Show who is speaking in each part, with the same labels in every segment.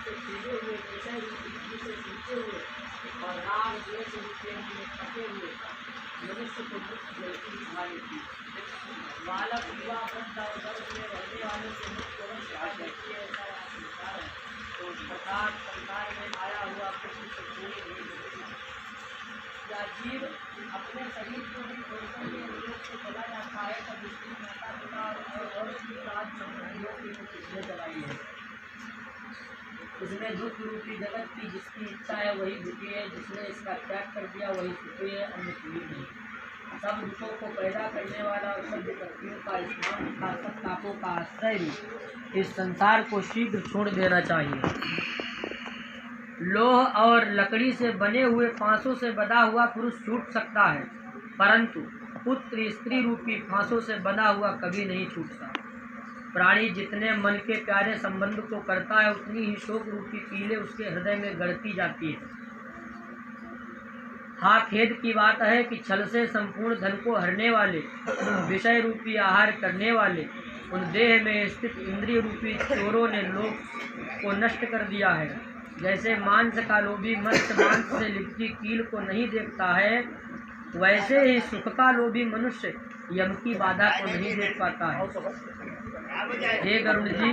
Speaker 1: से छीने हुए विषय रूपी अग्नि से सींचे हुए और राग द्वेष रूपी अग्नि में फंसे हुए मनुष्य को मुक्त जलती दिखाई थी। बालक युवा वृद्ध और गर्भ में रहने वाले से मुक्त अवश्य आ जाती है, ऐसा यहाँ संसार है। तो उस प्रकार संसार में आया हुआ कृष्ण से पूरी हुई या जीव अपने शरीर को भी छोड़कर के लोक से चला जाता है, तब उसकी माता पिता और उसकी राज संबंधियों की किसने चलाई है। उसमें दुख रूपी जगत की जिसकी इच्छा है वही दुखी है, जिसने इसका त्याग कर दिया वही सुखी है, अन्य कोई नहीं। सब दुखों को पैदा करने वाला और सब विपत्तियों का स्नान का सब तापों का आश्रय भी इस संसार को शीघ्र छोड़ देना चाहिए। लोह और लकड़ी से बने हुए फांसों से बंधा हुआ पुरुष छूट सकता है, परंतु पुत्र स्त्री रूपी फांसों से बंधा हुआ कभी नहीं छूटता। प्राणी जितने मन के प्यारे संबंध को करता है उतनी ही शोक रूपी कीलें उसके हृदय में गढ़ती जाती है। हाँ, खेद की बात है कि छल से संपूर्ण धन को हरने वाले, विषय रूपी आहार करने वाले उन देह में स्थित इंद्रिय रूपी चोरों ने लोक को नष्ट कर दिया है। जैसे मांस का लोभी मत्स्य मांस से लिपटी कील को नहीं देखता है, वैसे ही सुख का लोभी मनुष्य यम की बाधा को नहीं देख पाता है। हे गरुड़ जी,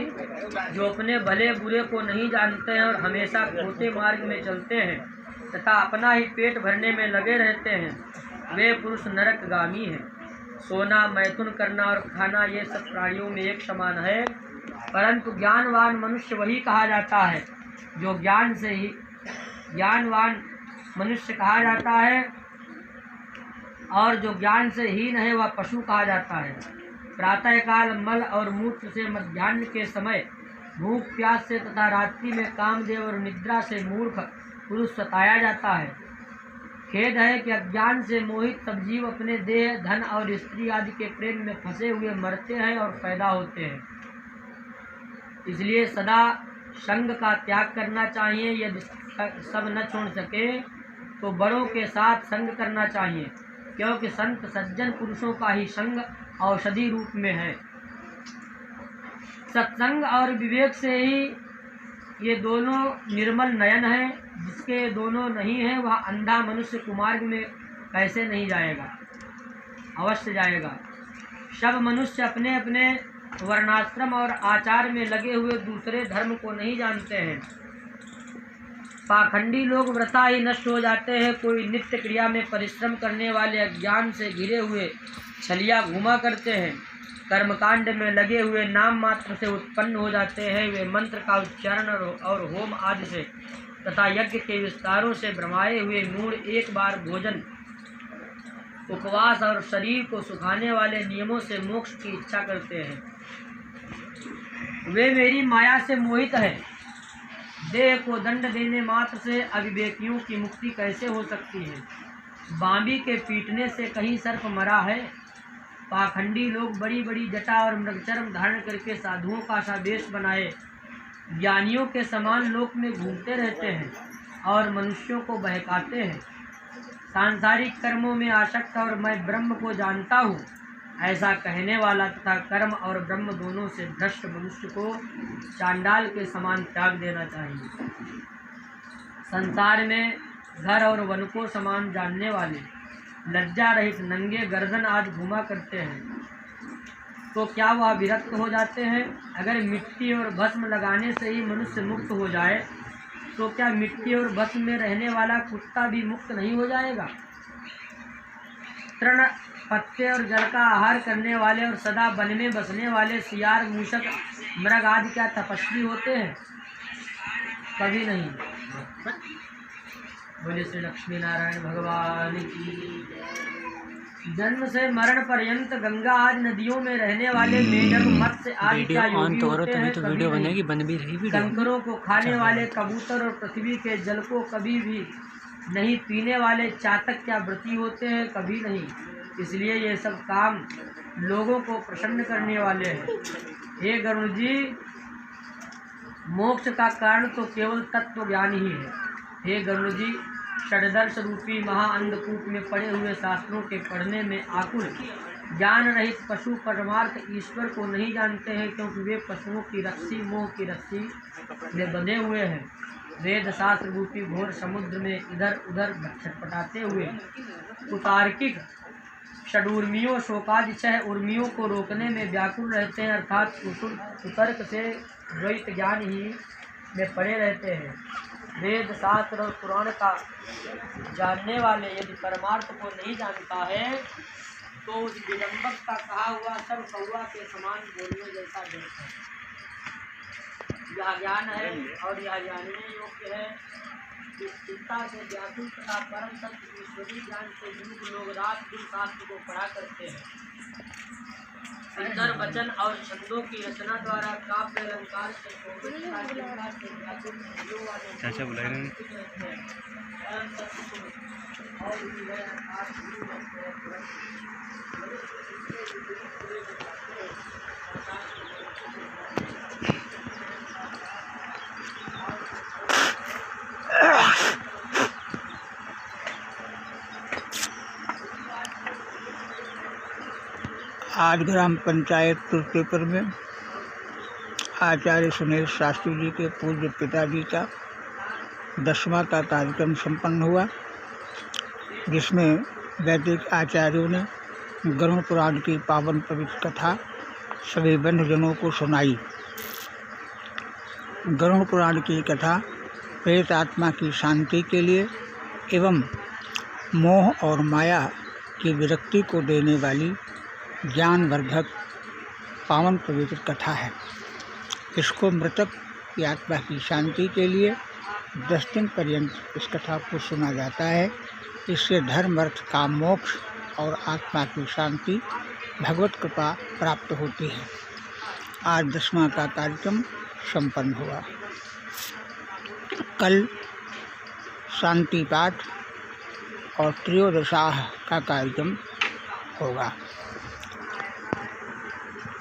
Speaker 1: जो अपने भले बुरे को नहीं जानते हैं और हमेशा खोटे मार्ग में चलते हैं तथा अपना ही पेट भरने में लगे रहते हैं, वे पुरुष नरकगामी हैं। सोना, मैथुन करना और खाना ये सब प्राणियों में एक समान है, परंतु ज्ञानवान मनुष्य वही कहा जाता है जो ज्ञानवान मनुष्य कहा जाता है, और जो ज्ञान से हीन है वह पशु कहा जाता है। प्रातःकाल मल और मूत्र से, मध्याह्न के समय भूख प्यास से तथा रात्रि में कामदेव और निद्रा से मूर्ख पुरुष सताया जाता है। खेद है कि अज्ञान से मोहित सब जीव अपने देह, धन और स्त्री आदि के प्रेम में फंसे हुए मरते हैं और पैदा होते हैं। इसलिए सदा संग का त्याग करना चाहिए। यदि सब न छोड़ सके तो बड़ों के साथ संग करना चाहिए, क्योंकि संत सज्जन पुरुषों का ही संग औषधि रूप में है। सत्संग और विवेक से ही ये दोनों निर्मल नयन है। जिसके दोनों नहीं है वह अंधा मनुष्य कुमार्ग में कैसे नहीं जाएगा, अवश्य जाएगा। सब मनुष्य अपने अपने वर्णाश्रम और आचार में लगे हुए दूसरे धर्म को नहीं जानते हैं। पाखंडी लोग व्रता ही नष्ट हो जाते हैं। कोई नित्य क्रिया में परिश्रम करने वाले अज्ञान से घिरे हुए छलिया घूमा करते हैं। कर्मकांड में लगे हुए नाम मात्र से उत्पन्न हो जाते हैं। वे मंत्र का उच्चारण और होम आदि से तथा यज्ञ के विस्तारों से भ्रमाए हुए मूढ़ एक बार भोजन, उपवास और शरीर को सुखाने वाले नियमों से मोक्ष की इच्छा करते हैं। वे मेरी माया से मोहित है। देह को दंड देने मात्र से अविवेकियों की मुक्ति कैसे हो सकती है। बांबी के पीटने से कहीं सर्प मरा है। पाखंडी लोग बड़ी बड़ी जटा और मृगचर्म धारण करके साधुओं का सा वेश बनाए ज्ञानियों के समान लोक में घूमते रहते हैं और मनुष्यों को बहकाते हैं। सांसारिक कर्मों में आसक्त और मैं ब्रह्म को जानता हूँ ऐसा कहने वाला तथा कर्म और ब्रह्म दोनों से भ्रष्ट मनुष्य को चांडाल के समान त्याग देना चाहिए। संसार में घर और वन को समान जानने वाले लज्जा रहित नंगे गर्दन आज घुमा करते हैं, तो क्या वह विरक्त हो जाते हैं। अगर मिट्टी और भस्म लगाने से ही मनुष्य मुक्त हो जाए तो क्या मिट्टी और भस्म में रहने वाला कुत्ता भी मुक्त नहीं हो जाएगा। तृण, पत्ते और जल का आहार करने वाले और सदा वन में बसने वाले सियार, मूषक, मृग आदि क्या तपस्वी होते हैं। कभी नहीं। बोले श्री लक्ष्मी नारायण भगवान की। जन्म से मरण पर्यंत गंगा आदि नदियों में रहने वाले मेढक, मत्स्य आदि क्या योगी होते हैं। कभी नहीं। कंकरों को खाने वाले कबूतर और पृथ्वी के जल को कभी भी नहीं पीने वाले चातक क्या व्रती होते हैं। कभी नहीं। इसलिए ये सब काम लोगों को प्रसन्न करने वाले हैं। हे गरुड़ जी, मोक्ष का कारण तो केवल तत्व ज्ञान ही है। हे गरुड़ जी, षड्दर्श रूपी महाअंधकूप में पड़े हुए शास्त्रों के पढ़ने में आकुल ज्ञान रहित पशु परमार्थ ईश्वर को नहीं जानते हैं, क्योंकि वे पशुओं की रस्सी, मोह की रस्सी में बंधे हुए हैं। वेद शास्त्र रूपी घोर समुद्र में इधर उधर छटपटाते हुए कुतार्किक षडूर्मियों शोकादि 6 उर्मियों को रोकने में व्याकुल रहते हैं, अर्थात कुतर्क से द्वैत ज्ञान ही में पड़े रहते हैं। वेद शास्त्र और पुराण का जानने वाले यदि परमार्थ को नहीं जानता है तो उस विडम्बक का कहा हुआ सब कौवा के समान बोलने जैसा व्यर्थ है। यह ज्ञान है और यह जानने योग्य है। इस चिंता से व्याकुल तथा परम सत्य ईश्वरीय ज्ञान से युग लोग रात दिन शास्त्र को पढ़ा करते हैं। सुंदर वचन और शब्दों की रचना द्वारा काव्य अलंकार से
Speaker 2: चाचा बुलाए
Speaker 3: आज ग्राम पंचायत तुलसीपुर में आचार्य सुनील शास्त्री जी के पूज्य पिताजी का 10वां का कार्यक्रम संपन्न हुआ, जिसमें वैदिक आचार्यों ने गरुड़ पुराण की पावन पवित्र कथा सभी बंधुजनों को सुनाई। गरुड़ पुराण की कथा प्रेत आत्मा की शांति के लिए एवं मोह और माया की विरक्ति को देने वाली ज्ञानवर्धक पावन पवित्र कथा है। इसको मृतक की आत्मा की शांति के लिए 10 दिन पर्यंत इस कथा को सुना जाता है। इससे धर्म अर्थ काम मोक्ष और आत्मा की शांति भगवत कृपा प्राप्त होती है। आज 10वां का कार्यक्रम संपन्न हुआ। कल शांति पाठ और त्रयोदशाह का कार्यक्रम होगा।